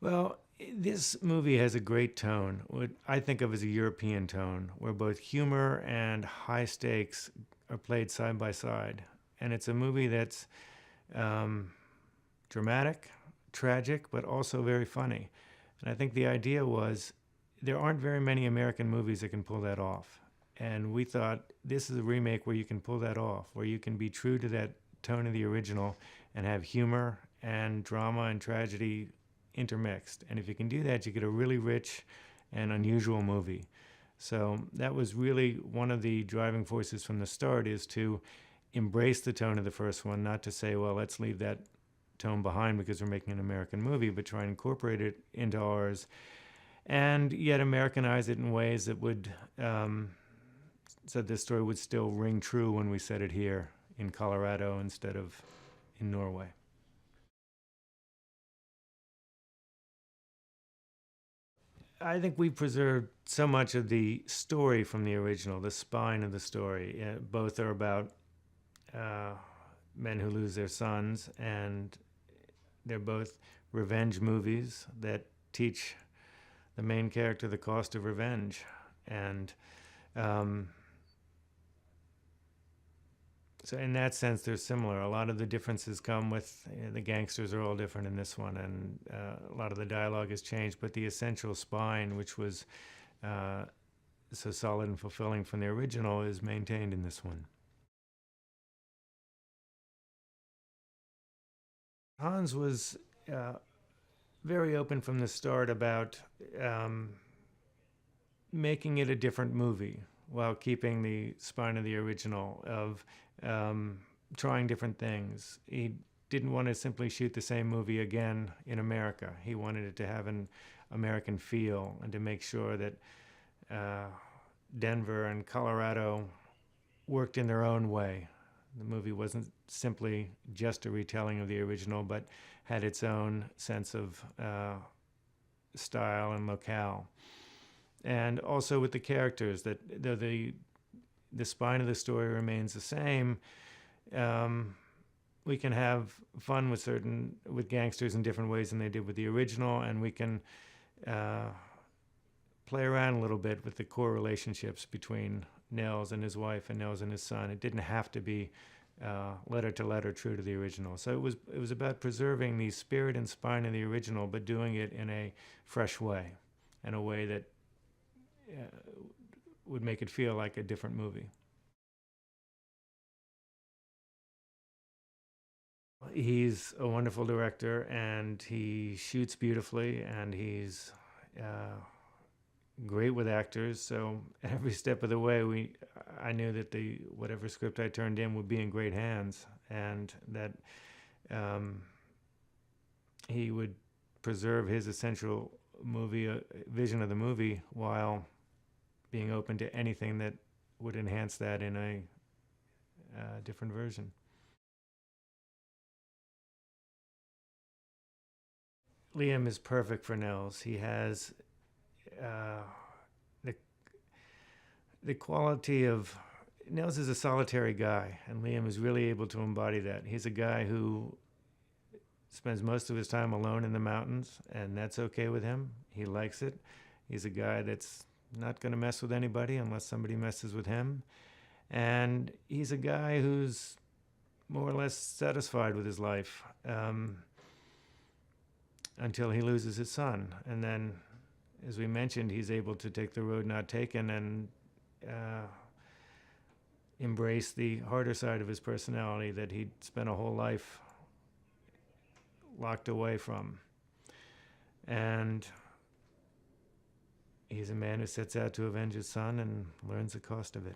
Well, this movie has a great tone, what I think of as a European tone, where both humor and high stakes are played side by side. And it's a movie that's um, dramatic, tragic, but also very funny. And I think the idea was there aren't very many American movies that can pull that off. And we thought this is a remake where you can pull that off, where you can be true to that tone of the original and have humor and drama and tragedy intermixed. And if you can do that, you get a really rich and unusual movie. So that was really one of the driving forces from the start, is to embrace the tone of the first one, not to say, well, let's leave that tone behind because we're making an American movie, but try and incorporate it into ours and yet Americanize it in ways that would, so this story would still ring true when we set it here in Colorado instead of in Norway. I think we preserved so much of the story from the original, the spine of the story. Both are about uh, men who lose their sons, and they're both revenge movies that teach the main character the cost of revenge. And um, so, in that sense, they're similar. A lot of the differences come with the gangsters are all different in this one, and a lot of the dialogue has changed. But the essential spine, which was uh, so solid and fulfilling from the original, is maintained in this one. Hans was uh, very open from the start about um, making it a different movie while keeping the spine of the original, of um, trying different things. He didn't want to simply shoot the same movie again in America. He wanted it to have an American feel and to make sure that uh, Denver and Colorado worked in their own way. The movie wasn't simply just a retelling of the original, but had its own sense of style and locale. And also with the characters, that though the spine of the story remains the same, we can have fun with gangsters in different ways than they did with the original, and we can uh, play around a little bit with the core relationships between Nels and his wife and Nels and his son. It didn't have to be letter to letter true to the original. So it was about preserving the spirit and spine of the original, but doing it in a fresh way, in a way that would make it feel like a different movie. He's a wonderful director, and he shoots beautifully, and he's uh, great with actors. So every step of the way, I knew that the whatever script I turned in would be in great hands, and that um, he would preserve his essential movie vision of the movie while being open to anything that would enhance that in a different version. Liam is perfect for Nels. He has uh, the the quality of Nels is a solitary guy, and Liam is really able to embody that. He's a guy who spends most of his time alone in the mountains, and that's okay with him. He likes it. He's a guy that's not going to mess with anybody unless somebody messes with him. And he's a guy who's more or less satisfied with his life until he loses his son. And then, as we mentioned, he's able to take the road not taken and embrace the harder side of his personality that he'd spent a whole life locked away from. And he's a man who sets out to avenge his son and learns the cost of it.